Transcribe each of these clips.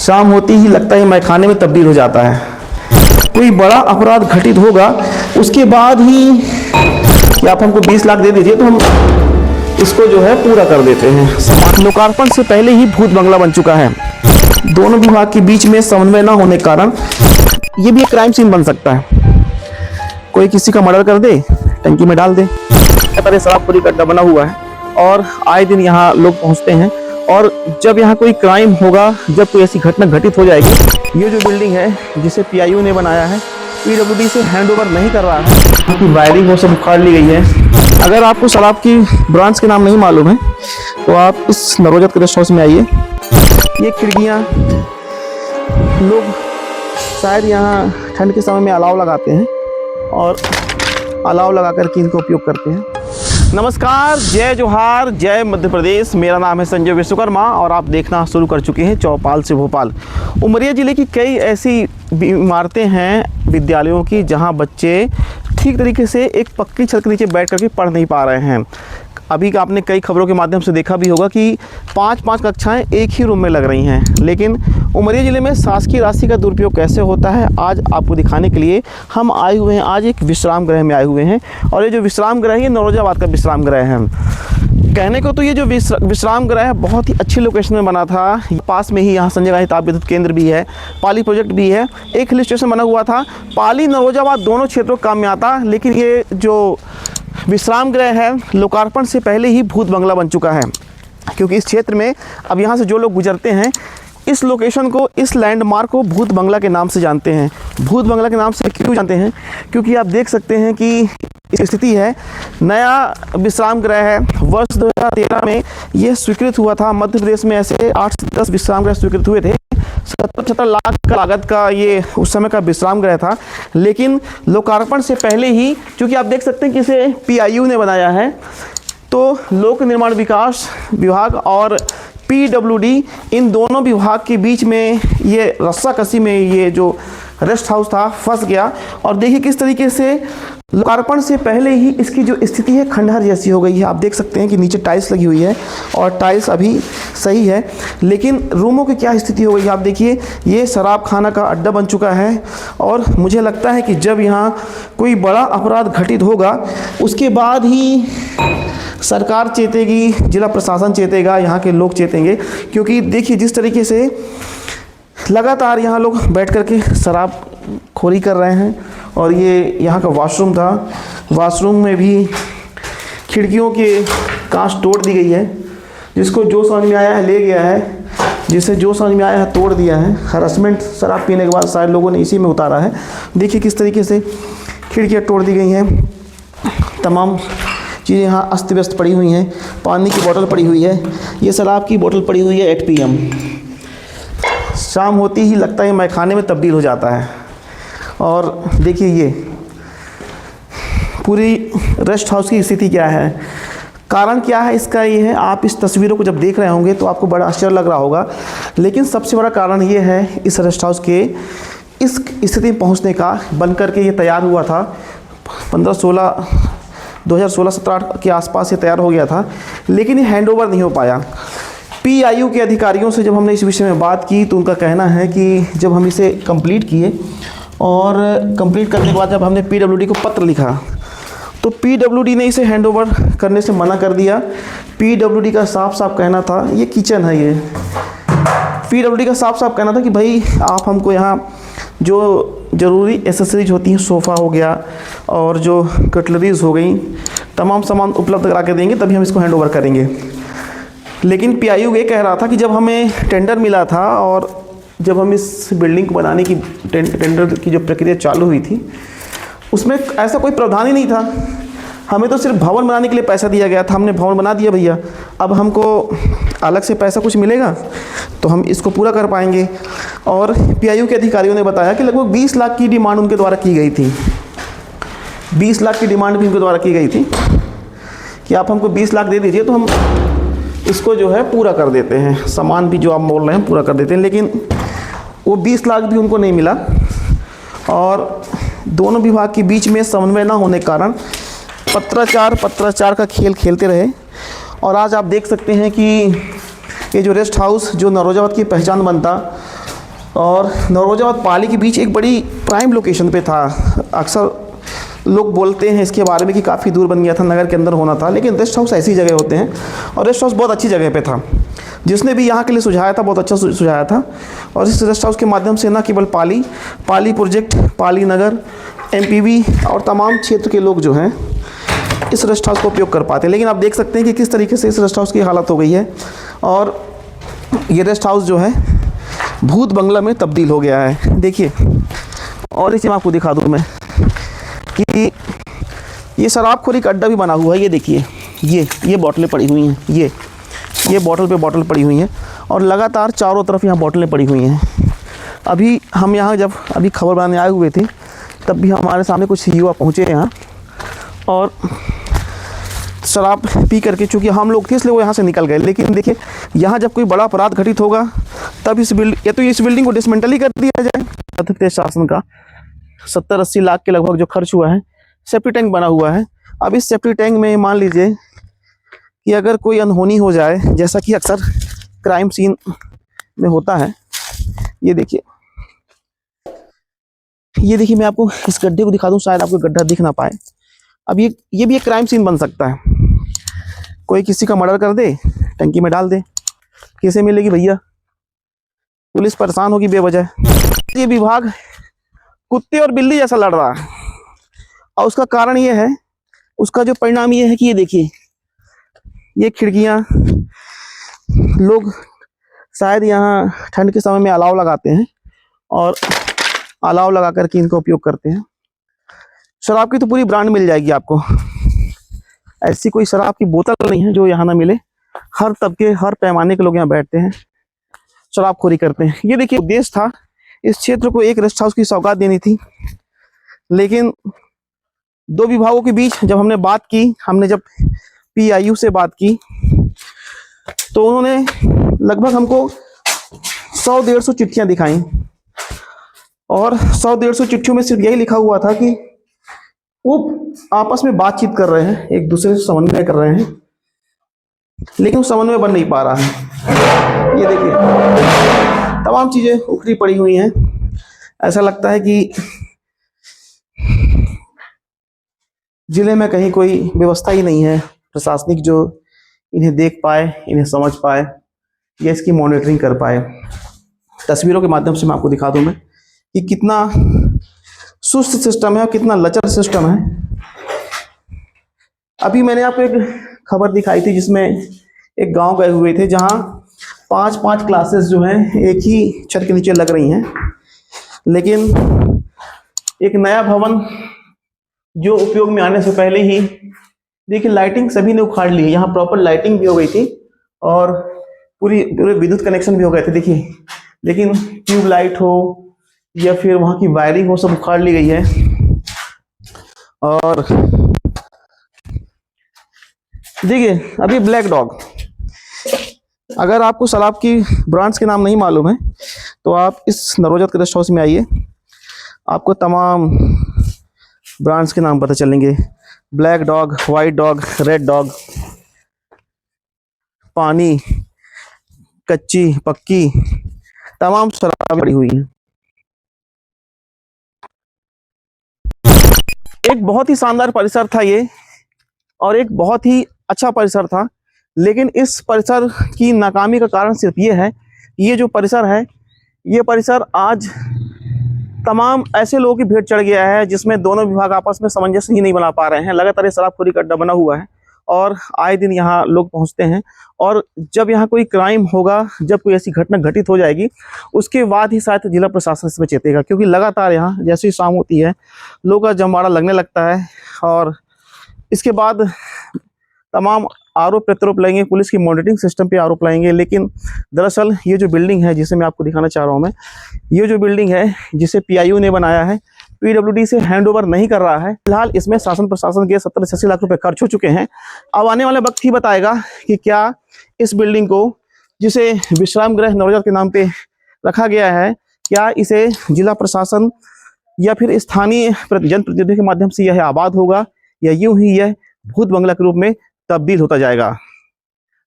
शाम होती ही लगता है मैखाने में तब्दील हो जाता है। कोई बड़ा अपराध घटित होगा उसके बाद ही कि आप हमको 20 लाख दे दीजिए तो हम इसको जो है पूरा कर देते हैं। लोकार्पण से पहले ही भूत बंगला बन चुका है। दोनों विभाग के बीच में समन्वय न होने के कारण ये भी एक क्राइम सीन बन सकता है। कोई किसी का मर्डर कर दे, टंकी में डाल दे। पर शराबखोरी का अड्डा बना हुआ है और आए दिन यहाँ लोग पहुँचते हैं। और जब यहाँ कोई क्राइम होगा, जब कोई ऐसी घटना घटित हो जाएगी, ये जो बिल्डिंग है जिसे पीआईयू ने बनाया है, पीडब्ल्यूडी से हैंडओवर नहीं कर रहा है, क्योंकि वायरिंग वो सब उखाड़ ली गई है। अगर आपको शराब की ब्रांच के नाम नहीं मालूम है तो आप इस नरोजत के गेस्ट हाउस में आइए। ये खिड़कियाँ लोग शायद यहाँ ठंड के समय में अलाव लगाते हैं और अलाव लगा करके इनका उपयोग करते हैं। नमस्कार, जय जोहार, जय मध्य प्रदेश। मेरा नाम है संजय विश्वकर्मा और आप देखना शुरू कर चुके हैं चौपाल से भोपाल। उमरिया ज़िले की कई ऐसी इमारतें हैं विद्यालयों की जहां बच्चे ठीक तरीके से एक पक्की छत के नीचे बैठ करके पढ़ नहीं पा रहे हैं। अभी आपने कई खबरों के माध्यम से देखा भी होगा कि 5-5 कक्षाएं एक ही रूम में लग रही हैं। लेकिन उमरिया ज़िले में शासकीय राशि का दुरुपयोग कैसे होता है, आज आपको दिखाने के लिए हम आए हुए हैं। आज एक विश्राम गृह में आए हुए हैं और ये जो विश्राम गृह है ये नौरोजाबाद का विश्राम गृह है। कहने को तो ये जो विश्राम गृह है बहुत ही अच्छी लोकेशन में बना था। पास में ही यहाँ संजय गांधी ताप विद्युत केंद्र भी है, पाली प्रोजेक्ट भी है, एक हिल स्टेशन बना हुआ था। पाली नौरोजाबाद दोनों क्षेत्रों का काम में आता, लेकिन ये जो विश्राम गृह है लोकार्पण से पहले ही भूत बंगला बन चुका है। क्योंकि इस क्षेत्र में अब यहाँ से जो लोग गुजरते हैं इस लोकेशन को, इस लैंडमार्क को भूत बंगला के नाम से जानते हैं। भूत बंगला के नाम से क्यों जानते हैं? क्योंकि आप देख सकते हैं कि स्थिति है। नया विश्राम गृह है, वर्ष 2013 में यह स्वीकृत हुआ था। मध्य प्रदेश में ऐसे 8 से 10 विश्राम गृह स्वीकृत हुए थे। 70-75 लाख का लागत का ये उस समय का विश्राम गृह था। लेकिन लोकार्पण से पहले ही, क्योंकि आप देख सकते हैं कि इसे पीआईयू ने बनाया है, तो लोक निर्माण विकास विभाग और पीडब्ल्यूडी इन दोनों विभाग के बीच में ये रस्साकसी में ये जो रेस्ट हाउस था फंस गया। और देखिए किस तरीके से लोकार्पण से पहले ही इसकी जो स्थिति है खंडहर जैसी हो गई है। आप देख सकते हैं कि नीचे टाइल्स लगी हुई है और टाइल्स अभी सही है, लेकिन रूमों की क्या स्थिति हो गई है आप देखिए। ये शराब खाना का अड्डा बन चुका है और मुझे लगता है कि जब यहाँ कोई बड़ा अपराध घटित होगा उसके बाद ही सरकार चेतेगी, जिला प्रशासन चेतेगा, यहाँ के लोग चेतेंगे। क्योंकि देखिए जिस तरीके से लगातार यहाँ लोग बैठ करके शराब खोरी कर रहे हैं। और ये यहाँ का वॉशरूम था, वॉशरूम में भी खिड़कियों के कांच तोड़ दी गई है। जिसको जो समझ में आया है ले गया है, जिसे जो समझ में आया है तोड़ दिया है। हरासमेंट शराब पीने के बाद शायद लोगों ने इसी में उतारा है। देखिए किस तरीके से खिड़कियाँ तोड़ दी गई हैं, तमाम चीज़ें यहाँ अस्त व्यस्त पड़ी हुई हैं। पानी की बोतल पड़ी हुई है, ये शराब की बोतल पड़ी हुई है 8 PM। शाम होती ही लगता है मैखाने में तब्दील हो जाता है। और देखिए ये पूरी रेस्ट हाउस की स्थिति क्या है, कारण क्या है इसका ये है। आप इस तस्वीरों को जब देख रहे होंगे तो आपको बड़ा आश्चर्य लग रहा होगा, लेकिन सबसे बड़ा कारण ये है इस रेस्ट हाउस के इस स्थिति में पहुँचने का। बन करके ये तैयार हुआ था 2016-17 के आसपास ये तैयार हो गया था, लेकिन ये हैंडओवर नहीं हो पाया। पीआईयू के अधिकारियों से जब हमने इस विषय में बात की तो उनका कहना है कि जब हम इसे कंप्लीट किए और कंप्लीट करने के बाद जब हमने पीडब्ल्यूडी को पत्र लिखा तो पीडब्ल्यूडी ने इसे हैंडओवर करने से मना कर दिया। पीडब्ल्यूडी का साफ साफ कहना था, ये किचन है, ये पीडब्ल्यूडी का साफ साफ कहना था कि भाई आप हमको यहाँ जो ज़रूरी एसेसरीज होती हैं, सोफ़ा हो गया और जो कटलरीज हो गई, तमाम सामान उपलब्ध करा के देंगे तभी हम इसको हैंडओवर करेंगे। लेकिन पीआईयू ये कह रहा था कि जब हमें टेंडर मिला था और जब हम इस बिल्डिंग को बनाने की टेंडर की जो प्रक्रिया चालू हुई थी उसमें ऐसा कोई प्रावधान ही नहीं था। हमें तो सिर्फ भवन बनाने के लिए पैसा दिया गया था, हमने भवन बना दिया भैया, अब हमको अलग से पैसा कुछ मिलेगा तो हम इसको पूरा कर पाएंगे। और पीआईयू के अधिकारियों ने बताया कि लगभग 20 लाख की डिमांड उनके द्वारा की गई थी। 20 लाख की डिमांड भी उनके द्वारा की गई थी कि आप हमको 20 लाख दे दीजिए तो हम इसको जो है पूरा कर देते हैं, सामान भी जो आप बोल रहे हैं पूरा कर देते हैं। लेकिन वो 20 लाख भी उनको नहीं मिला और दोनों विभाग के बीच में समन्वय न होने के कारण पत्राचार का खेल खेलते रहे। और आज आप देख सकते हैं कि ये जो रेस्ट हाउस जो नौरोजाबाद की पहचान बनता और नौरोजाबाद पाली के बीच एक बड़ी प्राइम लोकेशन पे था। अक्सर लोग बोलते हैं इसके बारे में कि काफ़ी दूर बन गया था, नगर के अंदर होना था, लेकिन रेस्ट हाउस ऐसी जगह होते हैं और रेस्ट हाउस बहुत अच्छी जगह पे था। जिसने भी यहाँ के लिए सुझाया था बहुत अच्छा सुझाया था। और इस रेस्ट हाउस के माध्यम से न केवल पाली प्रोजेक्ट, पाली नगर, एमपीवी और तमाम क्षेत्र के लोग जो हैं इस रेस्ट हाउस का उपयोग कर पाते हैं। लेकिन आप देख सकते हैं कि किस तरीके से इस रेस्ट हाउस की हालत हो गई है और ये रेस्ट हाउस जो है भूत बंगला में तब्दील हो गया है। देखिए, और इसे मैं आपको दिखा दूँ मैं कि ये शराबखोरी का अड्डा भी बना हुआ है। ये देखिए, ये बोतलें पड़ी हुई हैं, ये बोतल पे बोतल पड़ी हुई हैं और लगातार चारों तरफ यहाँ बोतलें पड़ी हुई हैं। अभी हम यहाँ जब अभी खबर बनाने आए हुए थे तब भी हमारे सामने कुछ युवा पहुँचे यहाँ और शराब पी करके, चूँकि हम लोग थे इसलिए वो यहाँ से निकल गए। लेकिन देखिए, यहाँ जब कोई बड़ा अपराध घटित होगा तब इस बिल्डिंग को डिसमेंटल ही कर दिया जाए। मध्य प्रदेश शासन का 70-80 लाख के लगभग जो खर्च हुआ है, सेफ्टी टैंक बना हुआ है। अब इस सेफ्टी टैंक में मान लीजिए कि अगर कोई अनहोनी हो जाए, जैसा कि अक्सर क्राइम सीन में होता है, ये देखिए मैं आपको इस गड्ढे को दिखा दूं, शायद आपको गड्ढा दिख ना पाए। अब ये भी एक क्राइम सीन बन सकता है। कोई किसी का मर्डर कर दे, टंकी में डाल दे, कैसे मिलेगी भैया? पुलिस परेशान होगी बेवजह। ये विभाग कुत्ते और बिल्ली जैसा लड़ रहा है और उसका कारण ये है, उसका जो परिणाम ये है कि ये देखिए, ये खिड़कियाँ, लोग शायद यहाँ ठंड के समय में अलाव लगाते हैं और अलाव लगा करके इनका उपयोग करते हैं। शराब की तो पूरी ब्रांड मिल जाएगी आपको, ऐसी कोई शराब की बोतल नहीं है जो यहाँ ना मिले। हर तबके, हर पैमाने के लोग यहाँ बैठते हैं, शराबखोरी करते हैं। ये देखिए, उद्देश्य था इस क्षेत्र को एक रेस्ट हाउस की सौगात देनी थी, लेकिन दो विभागों के बीच जब हमने बात की, हमने जब पीआईयू से बात की तो उन्होंने लगभग हमको 100-150 चिट्ठियां दिखाई और 100-150 चिट्ठियों में सिर्फ यही लिखा हुआ था कि वो आपस में बातचीत कर रहे हैं, एक दूसरे से समन्वय कर रहे हैं, लेकिन वो समन्वय बन नहीं पा रहा है। ये देखिए, तमाम चीजें उखड़ी पड़ी हुई हैं। ऐसा लगता है कि जिले में कहीं कोई व्यवस्था ही नहीं है प्रशासनिक जो इन्हें देख पाए, इन्हें समझ पाए या इसकी मॉनिटरिंग कर पाए। तस्वीरों के माध्यम से मैं आपको दिखा दूं मैं कि कितना सुस्त सिस्टम है और कितना लचर सिस्टम है। अभी मैंने आपको एक खबर दिखाई थी जिसमें एक गांव गए हुए थे जहां 5-5 क्लासेस जो हैं एक ही छत के नीचे लग रही हैं, लेकिन एक नया भवन जो उपयोग में आने से पहले ही देखिए लाइटिंग सभी ने उखाड़ ली है। यहाँ प्रॉपर लाइटिंग भी हो गई थी और पूरे विद्युत कनेक्शन भी हो गए थे। देखिए, लेकिन ट्यूबलाइट हो या फिर वहाँ की वायरिंग हो, सब उखाड़ ली गई है। और देखिए, अभी ब्लैक डॉग, अगर आपको शराब की ब्रांड्स के नाम नहीं मालूम है तो आप इस नरोजत के रेस्ट हाउस में आइए, आपको तमाम ब्रांड्स के नाम पता चलेंगे। Black dog, white dog, red dog, पानी, कच्ची, पक्की, तमाम शराब पड़ी हुई है। एक बहुत ही शानदार परिसर था ये और एक बहुत ही अच्छा परिसर था, लेकिन इस परिसर की नाकामी का कारण सिर्फ ये है, ये जो परिसर है, ये परिसर आज तमाम ऐसे लोगों की भीड़ चढ़ गया है जिसमें दोनों विभाग आपस में सामंजस्य ही नहीं बना पा रहे हैं। लगातार ये शराबखोरी का अड्डा बना हुआ है और आए दिन यहाँ लोग पहुँचते हैं और जब यहाँ कोई क्राइम होगा, जब कोई ऐसी घटना घटित हो जाएगी, उसके बाद ही शायद जिला प्रशासन इसमें चेतेगा, क्योंकि लगातार यहाँ जैसे ही शाम होती है लोगों का जमवाड़ा लगने लगता है और इसके बाद तमाम आरोप प्रत्यारोप लगेंगे, पुलिस की मॉनिटरिंग सिस्टम पे आरोप लगाएंगे। लेकिन दरअसल ये जो बिल्डिंग है जिसे मैं आपको दिखाना चाह रहा हूँ मैं, ये जो बिल्डिंग है जिसे पीआईयू ने बनाया है, पीडब्ल्यूडी से हैंडओवर नहीं कर रहा है। फिलहाल इसमें शासन प्रशासन के 70-80 लाख रुपए खर्च हो चुके हैं। अब आने वाला वक्त ही बताएगा कि क्या इस बिल्डिंग को, जिसे विश्राम गृह नवजात के नाम पे रखा गया है, क्या इसे जिला प्रशासन या फिर स्थानीय जनप्रतिनिधियों के माध्यम से यह आबाद होगा या यूं ही यह भूत बंगला के रूप में तब्दील होता जाएगा।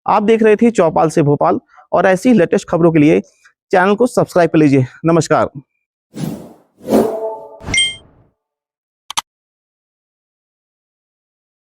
आप देख रहे थे चौपाल से भोपाल और ऐसी लेटेस्ट खबरों के लिए चैनल को सब्सक्राइब कर लीजिए। नमस्कार।